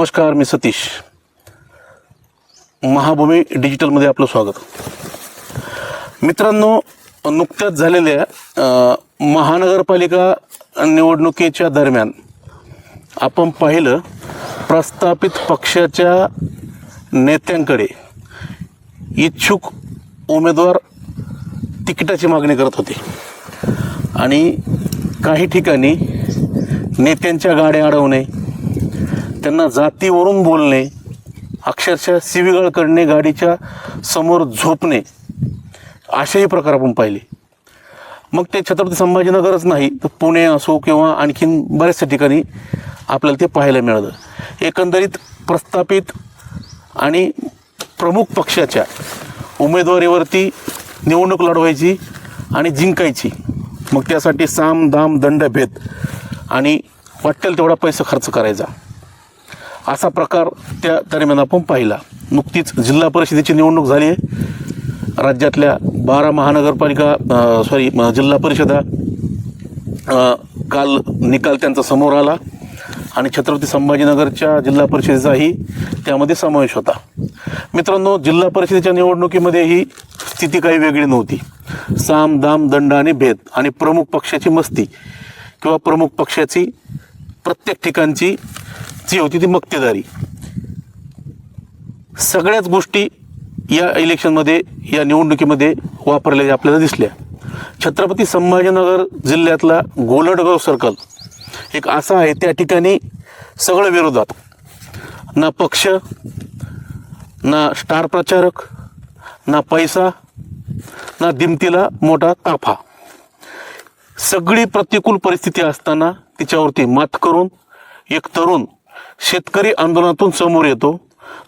नमस्कार, मी सतीश. महाभूमी डिजिटलमध्ये आपलं स्वागत. मित्रांनो, नुकत्याच झालेल्या महानगरपालिका निवडणुकीच्या दरम्यान आपण पाहिलं प्रस्थापित पक्षाच्या नेत्यांकडे इच्छुक उमेदवार तिकिटाची मागणी करत होते आणि काही ठिकाणी नेत्यांच्या गाड्या अडवणे, त्यांना जातीवरून बोलणे, अक्षरशः शिवीगाळ करणे, गाडीच्या समोर झोपणे, असेही प्रकार आपण पाहिले. मग ते छत्रपती संभाजीनगरच नाही तर पुणे असो किंवा आणखीन बऱ्याचशा ठिकाणी आपल्याला ते पाहायला मिळालं. एकंदरीत प्रस्थापित आणि प्रमुख पक्षाच्या उमेदवारीवरती निवडणूक लढवायची आणि जिंकायची. मग त्यासाठी साम दाम दंड भेद आणि वाटेल तेवढा पैसा खर्च करायचा, असा प्रकार त्या दरम्यान आपण पाहिला. नुकतीच जिल्हा परिषदेची निवडणूक झाली आहे. राज्यातल्या 12 महानगरपालिका जिल्हा परिषदा काल निकाल त्यांचा समोर आला आणि छत्रपती संभाजीनगरच्या जिल्हा परिषदेचाही त्यामध्ये समावेश होता. मित्रांनो, जिल्हा परिषदेच्या निवडणुकीमध्येही स्थिती काही वेगळी नव्हती. साम दाम दंड आणि भेद आणि प्रमुख पक्षाची मस्ती किंवा प्रमुख पक्षाची प्रत्येक ठिकाणची जी होती ती मक्तेदारी, सगळ्याच गोष्टी या इलेक्शनमध्ये, या निवडणुकीमध्ये वापरलेल्या आपल्याला दिसल्या. छत्रपती संभाजीनगर जिल्ह्यातला गोलडगाव सर्कल एक असा आहे, त्या ठिकाणी सगळं विरोधात, ना पक्ष, ना स्टार प्रचारक, ना पैसा, ना दिमतीला मोठा ताफा. सगळी प्रतिकूल परिस्थिती असताना तिच्यावरती मात करून एक तरुण शेतकरी आंदोलनातून समोर येतो,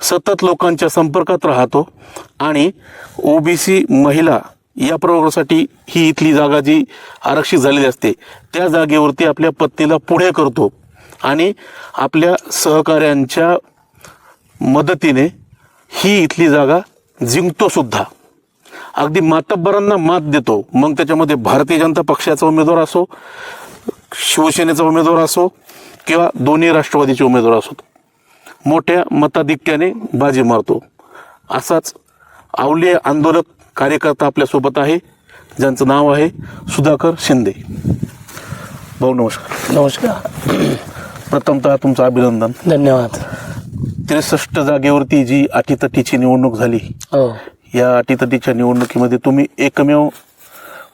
सतत लोकांच्या संपर्कात राहतो आणि ओबीसी महिला या प्रवर्गासाठी ही इथली जागा जी आरक्षित झालेली असते त्या जागेवरती आपल्या पत्नीला पुढे करतो आणि आपल्या सहकाऱ्यांच्या मदतीने ही इथली जागा जिंकतो सुद्धा. अगदी मातब्बरांना मात देतो. मग त्याच्यामध्ये भारतीय जनता पक्षाचा उमेदवार असो, शिवसेनेचा उमेदवार असो किंवा दोन्ही राष्ट्रवादीचे उमेदवार असोत, मोठ्या मताधिक्याने बाजी मारतो. असाच अवलिया आंदोलक कार्यकर्ता आपल्यासोबत आहे, ज्यांचं नाव आहे सुधाकर शिंदे. भाऊ नमस्कार. नमस्कार. प्रथमतः तुमचं अभिनंदन. धन्यवाद. 63 जागेवरती जी अटीतटीची निवडणूक झाली, हो, या अटीतटीच्या निवडणुकीमध्ये तुम्ही एकमेव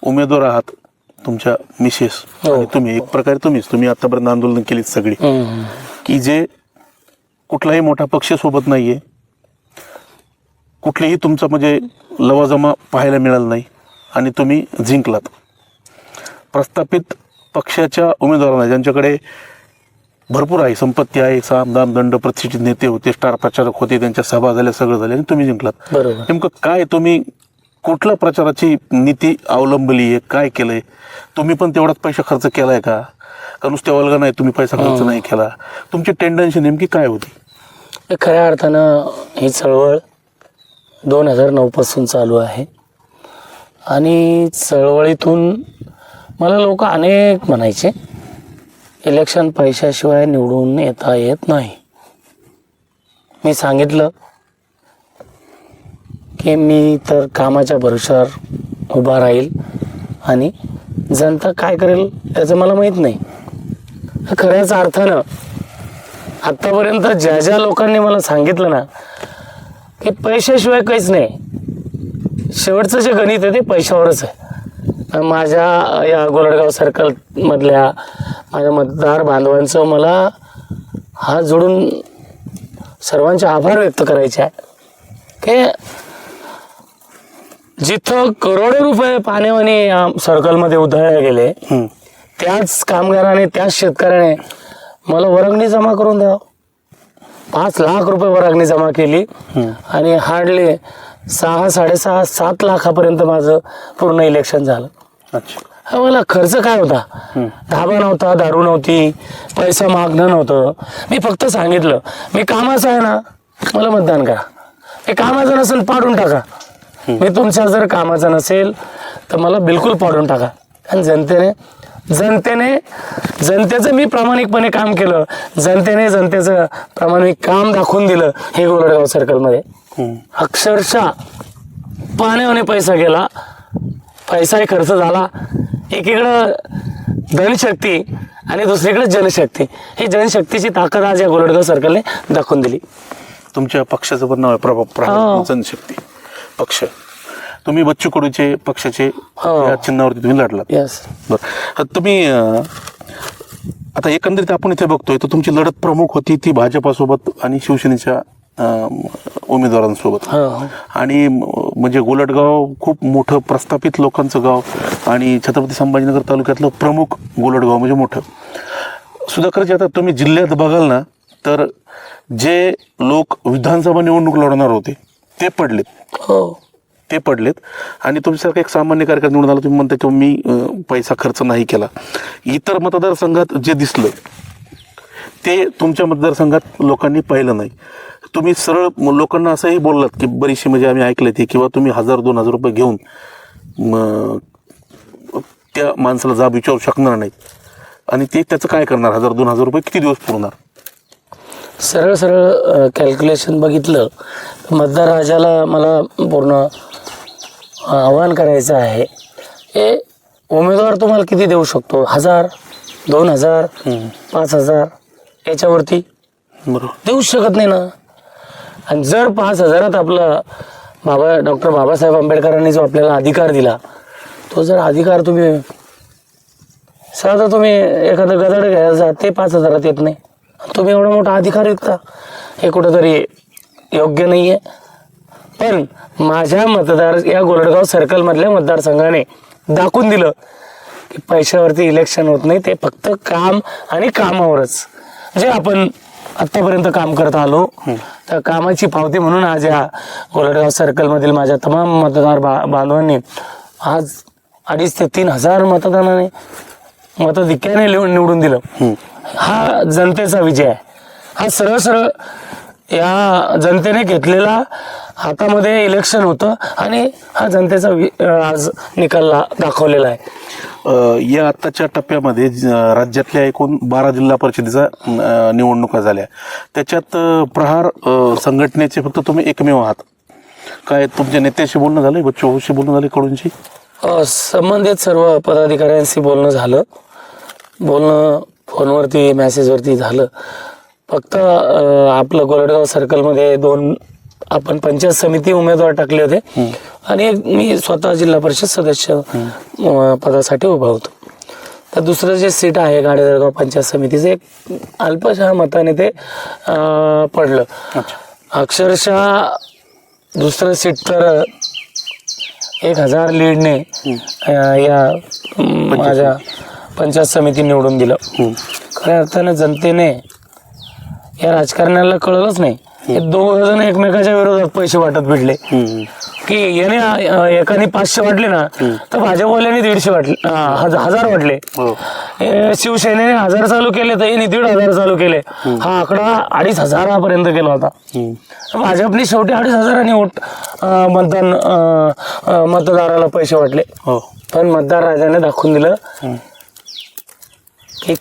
उमेदवार आहात. तुमच्या मिसेस आणि तुम्ही, एक प्रकारे तुम्ही आतापर्यंत आंदोलन केली सगळी, की जे कुठलाही मोठा पक्ष सोबत नाहीये, कुठलेही तुमचा म्हणजे लवाजमा पाहायला मिळाला नाही आणि तुम्ही जिंकलात. प्रस्थापित पक्षाच्या उमेदवारांना, ज्यांच्याकडे भरपूर आहे, संपत्ती आहे, साम दाम दंड, प्रतिष्ठित नेते होते, स्टार प्रचारक होते, त्यांच्या सभा झाल्या, सगळं झालं आणि तुम्ही जिंकलात. बरोबर. नेमकं काय, तुम्ही कुठल्या प्रचाराची नीती अवलंबली आहे, काय केलंय? तुम्ही पण तेवढाच पैसा खर्च केलाय का नुसते वल्गा नाही तुम्ही पैसा खर्च नाही केला? तुमची टेंडन्सी नेमकी काय होती? खऱ्या अर्थानं ही चळवळ 2009 पासून चालू आहे आणि चळवळीतून मला लोक अनेक म्हणायचे, इलेक्शन पैशाशिवाय निवडून येता येत नाही. मी सांगितलं की मी तर कामाच्या भरोशावर उभा राहील आणि जनता काय करेल त्याचं मला माहीत नाही. खऱ्याच अर्थानं आत्तापर्यंत ज्या ज्या लोकांनी मला सांगितलं ना की पैशाशिवाय काहीच नाही, शेवटचं जे गणित आहे ते पैशावरच आहे. माझ्या या गोलडगाव सर्कलमधल्या माझ्या मतदार बांधवांचं मला हात जोडून सर्वांचे आभार व्यक्त करायचे आहे की जिथं करोडो रुपये पाण्यावाने या सर्कलमध्ये उधळले गेले, त्याच कामगाराने, त्याच शेतकऱ्याने मला वर्गणी जमा करून द्यावं. 5 लाख रुपये वर्गणी जमा केली आणि हार्डली 6, 6.5, 7 लाखापर्यंत माझं पूर्ण इलेक्शन झालं. अच्छा. मला खर्च काय होता? धाबा नव्हता, दारू नव्हती, पैसा मागणं नव्हतं. मी फक्त सांगितलं मी कामाचं आहे ना, मला मतदान करा. हे कामाचं नसेल पाडून टाका. मी तुमच्या जर कामाचं नसेल तर मला बिलकुल पाडून टाका. आणि जनतेने जनतेचं मी प्रामाणिकपणे काम केलं, जनतेने जनतेचं प्रामाणिक काम दाखवून दिलं. हे गोलडगाव सर्कलमध्ये अक्षरशः पाण्याने पैसा गेला, पैसाही खर्च झाला. एकीकडं धनशक्ती आणि दुसरीकडे जनशक्ती. ही जनशक्तीची ताकद आज या गोलडगाव सर्कलने दाखवून दिली. तुमच्या पक्षाचं पण नाव आहे प्रभाव जनशक्ती पक्ष. तुम्ही बच्चू कडूचे पक्षाचे या चिन्हावरती तुम्ही लढलात. यस. बरं, तुम्ही आता एकंदरीत आपण इथे बघतोय तर तुमची लढत प्रमुख होती ती भाजपासोबत आणि शिवसेनेच्या उमेदवारांसोबत. आणि म्हणजे गोलडगाव खूप मोठं प्रस्थापित लोकांचं गाव आणि छत्रपती संभाजीनगर तालुक्यातलं प्रमुख गोलडगाव म्हणजे मोठं. सुधाकरजी, आता तुम्ही जिल्ह्यात बघाल ना तर जे लोक विधानसभा निवडणूक लढवणार होते ते पडलेत. ते पडलेत आणि तुमच्यासारखं एक सामान्य कार्यकर्ता निवडून आला. तुम्ही म्हणता की मी पैसा खर्च नाही केला. इतर मतदारसंघात जे दिसलं ते तुमच्या मतदारसंघात लोकांनी पाहिलं नाही. तुम्ही सरळ लोकांना असंही बोललात की बरीचशी म्हणजे आम्ही ऐकलं ते किंवा तुम्ही 1000-2000 रुपये घेऊन त्या माणसाला जाब विचारू शकणार नाही आणि ते त्याचं काय करणार. 1000-2000 रुपये किती दिवस पुरणार. सरळ कॅल्क्युलेशन बघितलं मतदार राजाला मला पूर्ण आवाहन करायचं आहे. हे उमेदवार तुम्हाला किती देऊ शकतो. 1000, 2000, 5000 याच्यावरती बरोबर देऊ शकत नाही ना. आणि जर 5000 आपलं डॉक्टर बाबासाहेब आंबेडकरांनी जो आपल्याला अधिकार दिला तो जर अधिकार तुम्ही एखादं गदड घ्यायचा ते 5000 येत नाही. तुम्ही एवढा मोठा अधिकार विकता हे कुठंतरी योग्य नाही आहे. पण माझ्या या गोलडगाव सर्कलमधल्या मतदारसंघाने दाखवून दिलं की पैशावरती इलेक्शन होत नाही. ते फक्त काम आणि कामावरच जे आपण आत्तापर्यंत काम करत आलो त्या कामाची पावती म्हणून आज या गोलडगाव सर्कलमधील माझ्या तमाम मतदार बांधवांनी आज 2500 ते 3000 मताधिक्याने निवडून दिलं. हा जनतेचा विजय आहे. हा सरळ या जनतेने घेतलेला हातामध्ये इलेक्शन होतं आणि हा जनतेचा आज निकाल दाखवलेला आहे. या आत्ताच्या टप्प्यामध्ये राज्यातल्या एकूण 12 जिल्हा परिषदेचा निवडणुका झाल्या. त्याच्यात प्रहार संघटनेचे फक्त तुम्ही एकमेव आहात. काय तुमच्या नेत्याशी बोलणं झालं, बच्चू भाऊशी बोलणं झालं, कडूंशी संबंधित सर्व पदाधिकाऱ्यांशी बोलणं झालं. बोलणं फोनवरती मेसेजवरती झालं. फक्त आपलं गोलडगाव सर्कलमध्ये 2 आपण पंचायत समिती उमेदवार टाकले होते आणि एक मी स्वतः जिल्हा परिषद सदस्य पदासाठी उभा होतो. तर दुसरं जे सीट आहे गाडेदरगाव पंचायत समितीचं एक अल्पशा मताने ते पडलं. अक्षरशः दुसरं सीट तर 1000 लीडने या माझ्या पंचायत समिती निवडून दिलं. खऱ्या अर्थानं जनतेने या राजकारण्याला कळलंच नाही. हे 2 जण एकमेकाच्या विरोधात पैसे वाटत भेटले की याने एकाने 500 वाटले ना तर भाजपवाल्याने 150 वाटले, 1000 वाटले. शिवसेनेने 1000 चालू केले तर यांनी 1500 चालू केले. हा आकडा 2500 पर्यंत गेला होता. भाजपने शेवटी 2500 मतदाराला पैसे वाटले. पण मतदार राजाने दाखवून दिलं की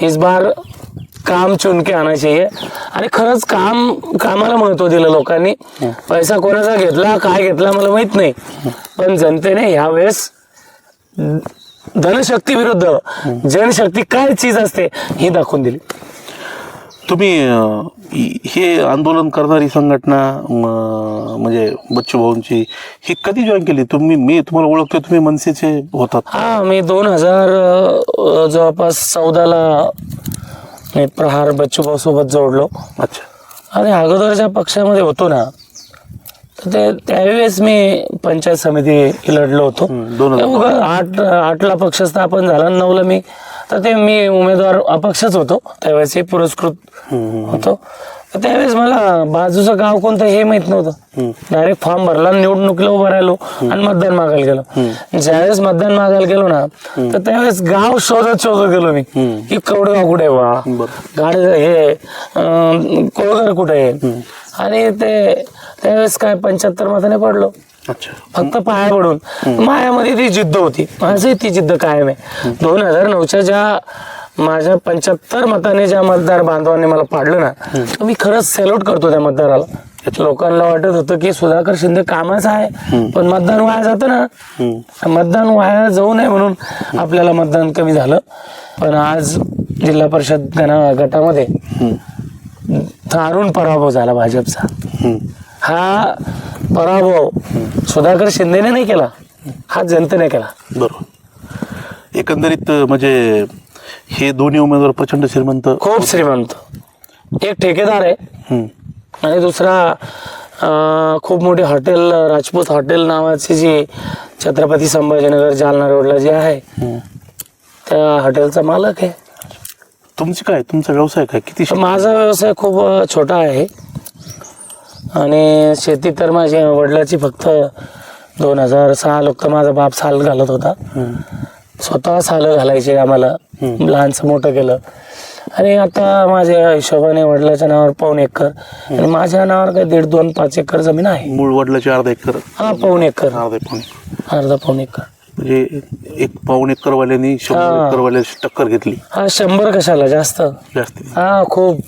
इस बार काम चुन के आना चाहिए. आणि खरंच कामाला महत्व दिलं लोकांनी. पैसा कोणाचा घेतला काय घेतला मला माहित नाही, पण जनतेने यावेळेस धनशक्ती विरुद्ध जनशक्ती काय चीज असते ही दाखवून दिली. तुम्ही हे आंदोलन करणारी संघटना म्हणजे बच्चू भाऊंची ही कधी जॉईन केली तुम्ही? मी तुम्हाला ओळखतो, तुम्ही मनसेचे होतात. हा, मी 2000 जवळपास 14ला मी प्रहार बच्चू भाऊ सोबत जोडलो. अच्छा. आणि अगोदरच्या पक्षामध्ये होतो ना तर त्यावेळेस मी पंचायत समिती लढलो होतो. 8ला पक्ष स्थापन झाला, 9ला मी मी उमेदवार अपक्षच होतो. त्यावेळेस पुरस्कृत होतो. त्यावेळेस मला बाजूचं गाव कोणतं हे माहित नव्हतं. डायरेक्ट फॉर्म भरला, निवडणुकीला उभं राहिलो आणि मतदान मागायला गेलो. ज्यावेळेस मतदान मागायला गेलो ना तर त्यावेळेस गाव शोधत गेलो मी की कवडगाव कुठे आहे वा, गाडी हे कोळगर कुठे आहे. आणि त्यावेळेस काय 75 मताने पडलो. अच्छा. फक्त पाया पडून. माझ्यामध्ये ती जिद्द होती, माझी ती जिद्द कायम आहे. 2009च्या ज्या माझ्या 75 मताने ज्या मतदार बांधवांनी मला पाडलं ना, तर मी खरंच सॅल्यूट करतो त्या मतदाराला. लोकांना वाटत होतं की सुधाकर शिंदे कामाचं आहे, पण मतदान वाया जातं ना, मतदान वाया जाऊ नये म्हणून आपल्याला मतदान कमी झालं. पण आज जिल्हा परिषद गटामध्ये दारुण पराभव झाला भाजपचा. हा पराभव सुधाकर शिंदेने नाही केला, हा जनतेने केला. बरोबर. एकंदरीत म्हणजे हे दोन्ही उमेदवार प्रचंड श्रीमंत, खूप श्रीमंत. एक ठेकेदार आहे आणि दुसरा खूप मोठी हॉटेल, राजपूत हॉटेल नावाची जी छत्रपती संभाजीनगर जालना रोडला जे आहे त्या हॉटेलचा मालक आहे. तुमचा व्यवसाय काय, किती माझा व्यवसाय खूप छोटा आहे आणि शेती तर माझ्या वडिलाची फक्त 2006 लोक माझा बाप साल घालत होता. स्वतः साल घालायचे आम्हाला, लहानचं मोठं केलं. आणि आता माझ्या हिशोबाने वडिलाच्या नावावर 1.25 एकर आणि माझ्या नावावर काही 1.5-2-5 एकर जमीन आहे. मूळ वडिलाची अर्धा एकर. हा, 1.25 एकर. अर्धा 1.25 एकर म्हणजे 1.25 एकरवाल्यांनी 100 एकरवाल्याची टक्कर घेतली. हा, 100 कशाला, जास्त. हा, खूप.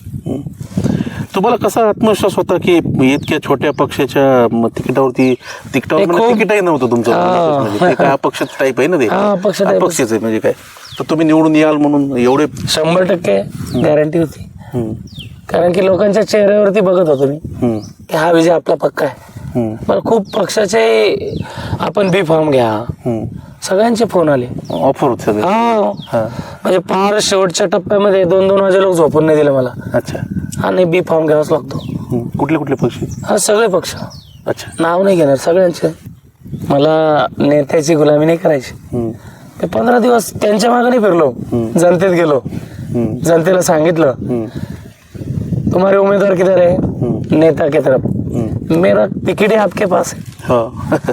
तुम्हाला कसा आत्मविश्वास होता की इतक्या छोट्या पक्षाच्या तिकिटावरती तिकीटही नव्हतं तुमचं, म्हणजे ते काय अपक्षाचं टाईप आहे ना, ते अपक्षच आहे म्हणजे काय, तर तुम्ही निवडून याल म्हणून एवढे 100% गॅरंटी होती. कारण की लोकांच्या चेहऱ्यावरती बघत होतो मी की हा विजय आपला पक्का आहे. मला खूप पक्षाचे आपण बी फॉर्म घ्या, सगळ्यांचे फोन आले, ऑफर होते सगळे. म्हणजे फार शेवटच्या टप्प्यामध्ये 2-2 वाजे लोक झोपून नाही दिलं मला. अच्छा. हा, नाही, बी फॉर्म घ्यावाच लागतो. कुठले कुठले पक्ष? हा, सगळे पक्ष. अच्छा. नाव नाही घेणार, सगळ्यांचे. मला नेत्याची गुलामी नाही करायची. ते 15 दिवस त्यांच्या मागे नाही फिरलो, जनतेत गेलो, जनतेला सांगितलं तुम्हारे उमेदवार किधर है, नेता की तरफ, मेरा तिकीट आहे आपके पास है,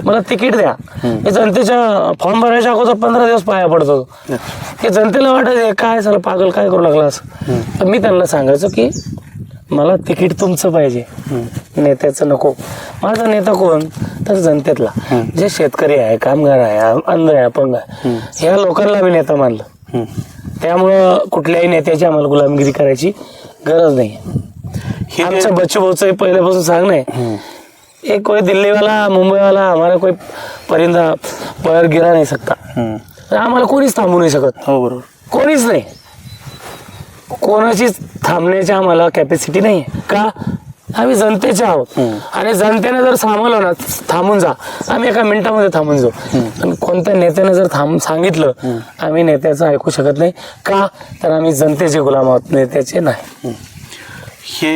मला तिकीट द्या. हे जनतेच्या फॉर्म भरायच्या अगोदर 15 दिवस पाया पडत होतो. हे जनतेला वाटायचं काय झालं, पागल काय करू लागला असं. तर मी त्यांना सांगायचो की मला तिकीट तुमचं पाहिजे, नेत्याचं नको. माझा नेता कोण, तर जनतेतला, जे शेतकरी आहे, कामगार आहे, अंध आहे, अपंग आहे, ह्या लोकांना मी नेता मानलं. त्यामुळं कुठल्याही नेत्याची आम्हाला गुलामगिरी करायची गरज नाही. आमच्या बच्चू भाऊचं पहिल्यापासून सांग नाही, एक कोई दिल्ली वाला, मुंबई वाला, हमारा कोई परिंदा पर गिरा नाही सकता. आम्हाला कोणीच थांबू नाही शकत. हो, बरोबर. कोणीच नाही, कोणाचीच थांबण्याची आम्हाला कॅपॅसिटी नाही आहे. का, आम्ही जनतेचे आहोत आणि जनतेने जर सांभाळलं ना, थांबून जा, आम्ही एका मिनिटामध्ये थांबून जाऊ. आणि कोणत्या नेत्याने जर सांगितलं, आम्ही नेत्याचं ऐकू शकत नाही. का, तर आम्ही जनतेचे गुलाम आहोत, नेत्याचे नाही. हे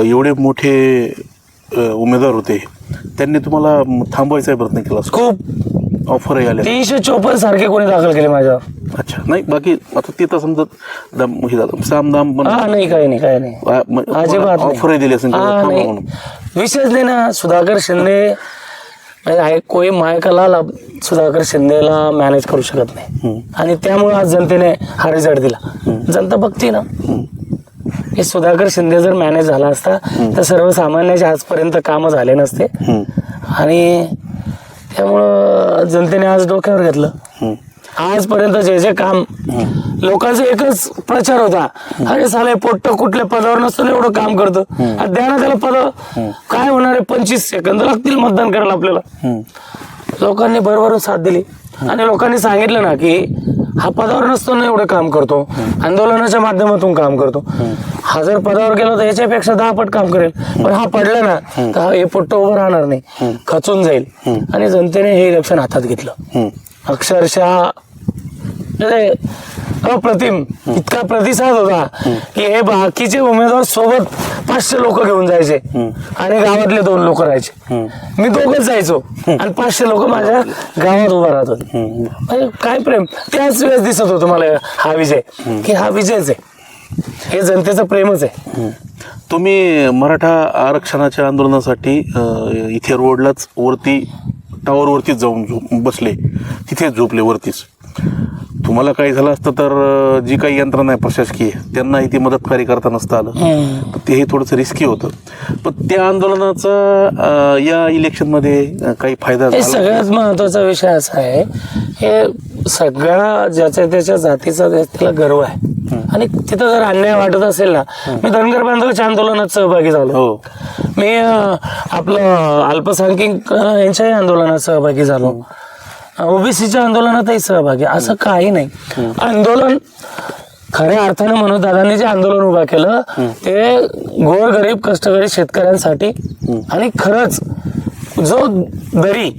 एवढे मोठे उमेदवार होते, त्यांनी तुम्हाला थांबवायचा प्रयत्न केला? खूप ऑफरही आले. 354 सारखे कोणी दाखल केले माझ्यावर. अच्छा. नाही, बाकी आता तिथं समजा सामदाम नाही, काही नाही, अजिबात ऑफरही दिली असेल. विशेष नाही ना. सुधाकर शिंदे म्हणजे कोई मायकाला सुधाकर शिंदेला मॅनेज करू शकत नाही आणि त्यामुळे आज जनतेने हा रिझल्ट दिला. जनता बघते ना, हे सुधाकर शिंदे जर मॅनेज झाला असता तर सर्वसामान्याचे आजपर्यंत कामं झाले नसते. आणि त्यामुळं जनतेने आज डोक्यावर घेतलं. आजपर्यंत जे जे काम लोकांचा एकच प्रचार होता, अरे साले पोट्ट कुठल्या पदावर नसतो एवढं काम करतो, द्या ना त्याला पद, काय होणार आहे, 25 सेकंद लागतील मतदान करायला आपल्याला. लोकांनी भरभरून साथ दिली आणि लोकांनी सांगितलं ना की हा पदावर नसतो ना एवढं काम करतो, आंदोलनाच्या माध्यमातून काम करतो. हा जर पदावर गेला तर याच्यापेक्षा 10 पट काम करेल, पण हा पडला ना तर हे पोट्ट उभं राहणार नाही, खचून जाईल. आणि जनतेने हे इलेक्शन हातात घेतलं. अक्षरशः अप्रतिम इतका प्रतिसाद होता की हे बाकीचे उमेदवार सोबत 500 लोक घेऊन जायचे आणि गावातले 2 लोक राहायचे. मी दोघंच जायचो आणि 500 लोक माझ्या गावात उभा राहत होते. म्हणजे काय प्रेम, त्याच वेळेस दिसत होतं मला हा विजय, की हा विजयच आहे, हे जनतेचं प्रेमच आहे. तुम्ही मराठा आरक्षणाच्या आंदोलनासाठी इथे रोडलाच वरती टावरवरतीच जाऊन बसले, तिथेच झोपले वरतीच. तुम्हाला काही झालं असतं तर जी काही यंत्रणा आहे प्रशासकीय त्यांनाही ती मदतकारी करता नसतं आलं. ते हे थोडंसं रिस्की होतं. पण त्या आंदोलनाचा या इलेक्शनमध्ये काही फायदा हे झाला? सगळ्यात महत्वाचा विषय असा आहे, हे सगळा ज्याच्या त्याच्या जातीचा त्याला गर्व आहे आणि तिथं जर अन्याय वाटत असेल ना, मी धनगर बांधवाच्या आंदोलनात सहभागी झालो, हो. मी आपलं अल्पसंख्याक यांच्याही आंदोलनात सहभागी झालो, ओबीसीच्या आंदोलनातही सहभागी. असं काही नाही. आंदोलन खऱ्या अर्थानं म्हणून दादांनी जे आंदोलन उभा केलं ते गोरगरीब कष्टकरी शेतकऱ्यांसाठी. आणि खरंच जो दरी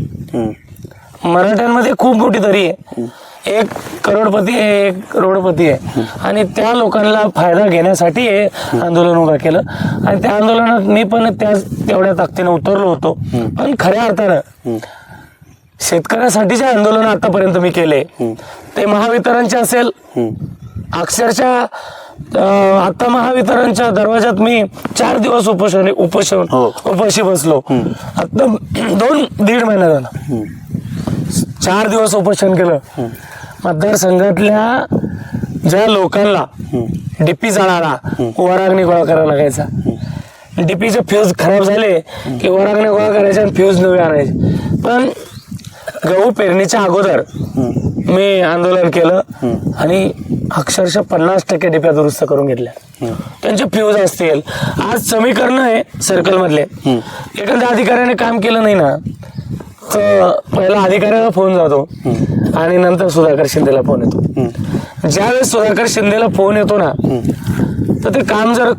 मराठ्यांमध्ये खूप मोठी दरी आहे, 1 करोडपती आहे, 1 करोडपती आहे, आणि त्या लोकांना फायदा घेण्यासाठी हे आंदोलन उभं केलं. आणि त्या आंदोलनात मी पण तेवढ्या ताकदीनं उतरलो होतो. पण खऱ्या अर्थानं शेतकऱ्यासाठी जे आंदोलन आतापर्यंत मी केले ते महावितरणचे असेल, अक्षरशः आता महावितरणच्या दरवाजात मी 4 दिवस उपाशी बसलो. आता 2-1.5 महिना झाला 4 दिवस उपोषण केलं. मतदारसंघातल्या ज्या लोकांना डीपी जाणारा वराग्नी गोळा करावा लागायचा, डीपीचे फ्यूज खराब झाले की वराग्नी गोळा करायचे आणि फ्यूज नवे आणायचे. पण गहू पेरणीच्या अगोदर मी आंदोलन केलं आणि अक्षरशः 50% डिप्या दुरुस्त करून घेतल्या. त्यांचे फ्यूज असतील. आज समीकरण आहे सर्कल मधले, एखाद्या अधिकाऱ्याने काम केलं नाही ना तर पहिला अधिकाऱ्याला फोन जातो आणि नंतर सुधाकर शिंदेला फोन येतो. ज्यावेळेस सुधाकर शिंदेला फोन येतो ना तर ते काम जर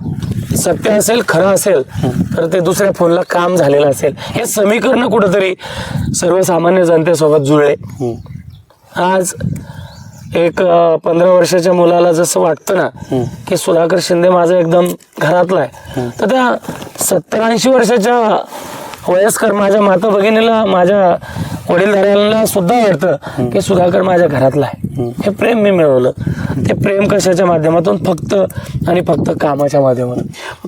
सत्य असेल, खरं असेल तर ते दुसऱ्या फोनला काम झालेलं असेल. हे समीकरण कुठंतरी सर्वसामान्य जनतेसोबत जुळले. आज एक 15 वर्षाच्या मुलाला जसं वाटतं ना की सुधाकर शिंदे माझा एकदम घरातला आहे, तर त्या 70-80 वर्षाच्या वयस्कर माझ्या माता भगिनीला, माझ्या वडीलधाऱ्यांना सुद्धा वाटतं की सुधाकर माझ्या घरातला आहे. हे प्रेम मी मिळवलं. ते प्रेम कशाच्या माध्यमातून? फक्त आणि फक्त कामाच्या माध्यमातून.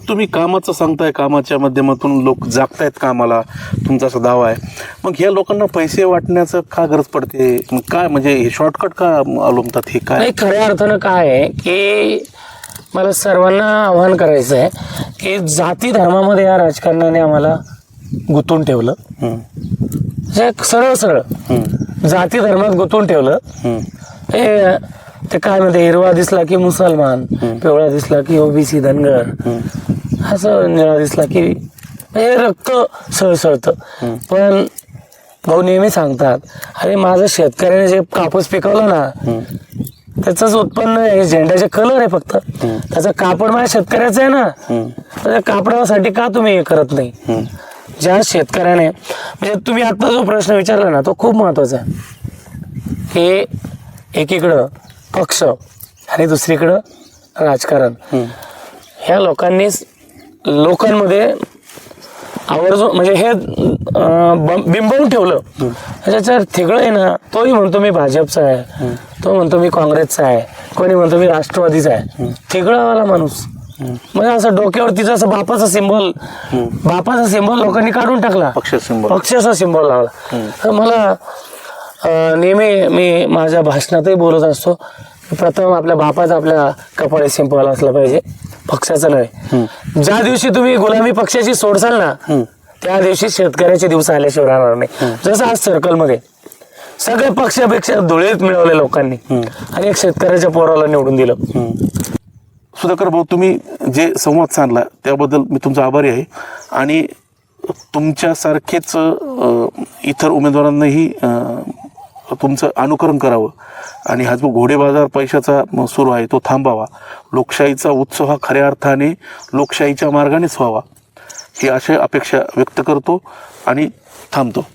तुम्ही कामाचं सांगताय, कामाच्या माध्यमातून लोक जागतायत कामाला, तुमचा असा दावा आहे. मग ह्या लोकांना पैसे वाटण्याचं का गरज पडते? मग काय म्हणजे हे शॉर्टकट का अवलंबतात? हे काय नाही, खऱ्या अर्थानं काय आहे की मला सर्वांना आव्हान करायचं आहे की जाती धर्मामध्ये या राजकारणाने आम्हाला गुंतून ठेवलं. सरळ सरळ जाती धर्मात गुंतून ठेवलं. ते काय म्हणते, हिरवा दिसला की मुसलमान, पिवळा दिसला की ओबीसी धनगर, असं निळा दिसला की हे रक्त सळसळतं. पण भाऊ नेहमी सांगतात, अरे माझं शेतकऱ्याने जे कापूस पिकवलं ना त्याचंच उत्पन्न आहे, झेंड्याचे कलर आहे फक्त, त्याचं कापड माझ्या शेतकऱ्याचं आहे ना, त्या कापडासाठी का तुम्ही हे करत नाही? ज्या शेतकऱ्याने, म्हणजे तुम्ही आता जो प्रश्न विचारला ना तो खूप महत्वाचा आहे की एकीकडं पक्ष आणि दुसरीकडं राजकारण. ह्या लोकांनी लोकांमध्ये आवर्जून म्हणजे हे बिंबवून ठेवलं. त्याच्यावर थिगळं आहे ना, तोही म्हणतो मी भाजपचा आहे, तो म्हणतो मी काँग्रेसचा आहे, कोणी म्हणतो मी राष्ट्रवादीचा आहे. थिगळावाला माणूस म्हणजे असं डोक्यावर तिचा असं बापाचा सिंबल लोकांनी काढून टाकला, पक्षाचा सिंबल लावला. तर मला नेहमी मी माझ्या भाषणातही बोलत असतो, प्रथम आपल्या बापाचा आपल्या कपाळी सिंबल असला पाहिजे, पक्षाचं नाही. ज्या दिवशी तुम्ही गुलामी पक्षाची सोडसाल ना त्या दिवशी शेतकऱ्याचे दिवस आल्याशिवाय राहणार नाही. जसं आज सर्कलमध्ये सगळ्या पक्षापेक्षा धुळीत मिळवले लोकांनी आणि एक शेतकऱ्याच्या पोराला निवडून दिलं. सुधाकर भाऊ, तुम्ही जे संवाद साधला त्याबद्दल मी तुमचा आभारी आहे. आणि तुमच्यासारखेच इतर उमेदवारांनाही तुमचं अनुकरण करावं आणि हा जो घोडेबाजार पैशाचा सुरू आहे तो थांबावा. लोकशाहीचा उत्सव हा खऱ्या अर्थाने लोकशाहीच्या मार्गानेच व्हावा ही अशी अपेक्षा व्यक्त करतो आणि थांबतो.